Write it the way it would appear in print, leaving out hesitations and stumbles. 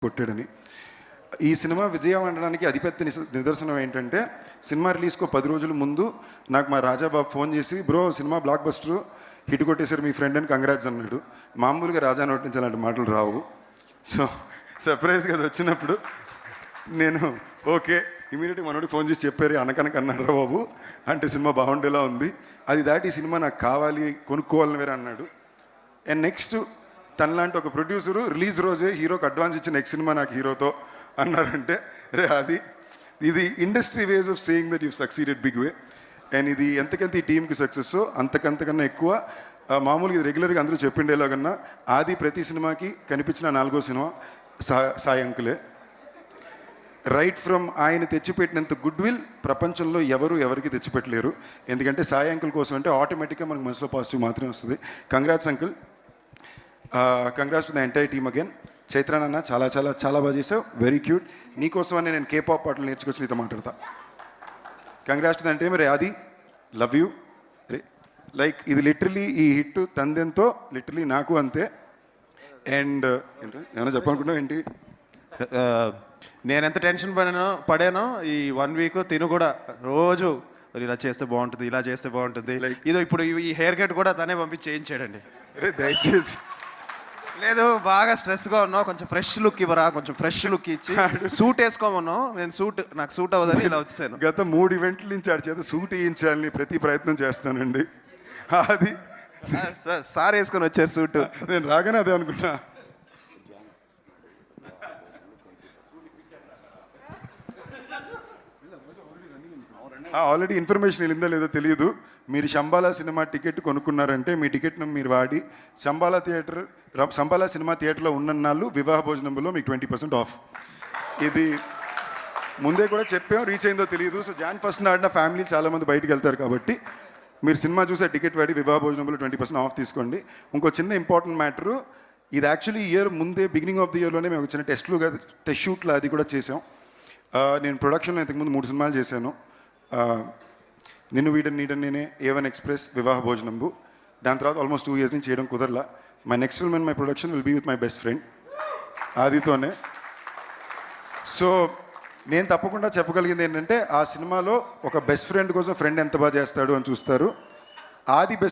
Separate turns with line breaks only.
కొట్టాడని. ఈ సినిమా విజయం అనడానికి అతిపెద్ద నిదర్శనం ఏంటంటే, సినిమా రిలీజ్‌కో 10 రోజుల ముందు నాకు మా రాజాబాబు ఫోన్ చేసి, "bro cinema block buster hit కొట్టేశారు మీ ఫ్రెండ్ అని కంగ్రాట్స్" అన్నాడు. మామూలుగా రాజా నోటి నుంచి అలాంటి మాటలు రావు. సో సర్ప్రైజ్‌గా అది వచ్చినప్పుడు నేను ఓకే ఇమీడియట్గా మనోడికి ఫోన్ చేసి చెప్పారు, అనకనక అన్నారా బాబు అంటే సినిమా బాగుండేలా ఉంది, అది దాటి ఈ సినిమా నాకు కావాలి కొనుక్కోవాలని వేరే అన్నాడు. అండ్ నెక్స్ట్ తనలాంటి ఒక ప్రొడ్యూసరు రిలీజ్ రోజే హీరోకి అడ్వాన్స్ ఇచ్చిన నెక్స్ట్ సినిమా నాకు హీరోతో అన్నారంటే రే ఇది industry ways of saying that you succeeded big way. And ఇది ఎంతకంత ఈ టీంకి సక్సెస్ అంతకంతకన్నా ఎక్కువ మామూలుగా ఇది రెగ్యులర్గా అందరూ చెప్పిండేలాగన్నా ఆది ప్రతి సినిమాకి కనిపించిన 4వ సినిమా సాయి అంకులే. రైట్ ఫ్రమ్ ఆయన తెచ్చిపెట్టినంత గుడ్ విల్ ప్రపంచంలో ఎవరికి తెచ్చిపెట్టలేరు. ఎందుకంటే సాయి అంకుల్ కోసం అంటే ఆటోమేటిక్గా మనకు మనసులో పాజిటివ్ మాత్రమే వస్తుంది. Congrats uncle, congrats to the entire team again. Chaitra నాన్న చాలా చాలా చాలా బాగా చేసావు, వెరీ క్యూట్. నీకోసమని నేను కేపాప్ పాటలు నేర్చుకొచ్చి నీతో మాట్లాడతా. Congrats to the entire. మరి ఆది లవ్ యూ. లైక్ ఇది లిటరలీ ఈ హిట్ తందెంతో లిటరలీ నాకు అంతే. అండ్ ఏమైనా చెప్పాలనుకున్నావు ఏంటి?
నేను ఎంత టెన్షన్ పడానో ఈ 1 వీక్ తిను కూడా రోజు ఇలా చేస్తే బాగుంటుంది, ఇలా చేస్తే బాగుంటుంది, ఇదో ఇప్పుడు ఈ హెయిర్ కట్ కూడా తనే పంపించి చేయించాడండి.
అరే దయచేసి
లేదు బాగా స్ట్రెస్గా ఉన్నావు, కొంచెం ఫ్రెష్ లుక్ ఇవ్వరా, కొంచెం ఫ్రెష్ లుక్ ఇచ్చి సూట్ వేసుకోమన్నావు. నేను నాకు సూట్ అవ్వదని ఇలా వచ్చాను.
గత 3 ఈవెంట్ల నుంచి ఆడి చేత సూట్ వేయించాలని ప్రతి ప్రయత్నం చేస్తానండి. అది
సార్ వేసుకొని వచ్చారు సూట్.
నేను రాగానే అదే అనుకున్నా. ఆల్రెడీ ఇన్ఫర్మేషన్ వెళ్ళిందో లేదో తెలియదు. మీరు శంబాలా సినిమా టికెట్ కొనుక్కున్నారంటే మీ టికెట్ను మీరు వాడి శంబాలా సినిమా థియేటర్లో ఉన్నన్నాళ్ళు వివాహ భోజనంలో మీకు 20% ఆఫ్. ఇది ముందే కూడా చెప్పాం, రీచ్ అయిందో తెలియదు. సో Jan 1st నాడిన ఫ్యామిలీ చాలామంది బయటికి వెళ్తారు కాబట్టి మీరు సినిమా చూసే టికెట్ వాడి వివాహ భోజనంలో 20% ఆఫ్ తీసుకోండి. ఇంకో చిన్న ఇంపార్టెంట్ మ్యాటరు, ఇది యాక్చువల్లీ ఇయర్ ముందే బిగినింగ్ ఆఫ్ ది ఇయర్లోనే మేము చిన్న టెస్ట్ షూట్లో అది కూడా చేసాం. నేను ప్రొడక్షన్లో ఇంతకుముందు 3 సినిమాలు చేశాను. నిన్ను వీడని నీడని నేనే, A1 ఎక్స్ప్రెస్, వివాహ భోజనంబు. దాని తర్వాత ఆల్మోస్ట్ 2 years నుంచి చేయడం కుదరలా. My next film and my production will be with my best friend ఆదితోనే. సో నేను తప్పకుండా చెప్పగలిగింది ఏంటంటే, ఆ సినిమాలో ఒక బెస్ట్ ఫ్రెండ్ కోసం ఫ్రెండ్ ఎంత బాగా చేస్తాడు అని చూస్తారు. ఆది బెస్ట్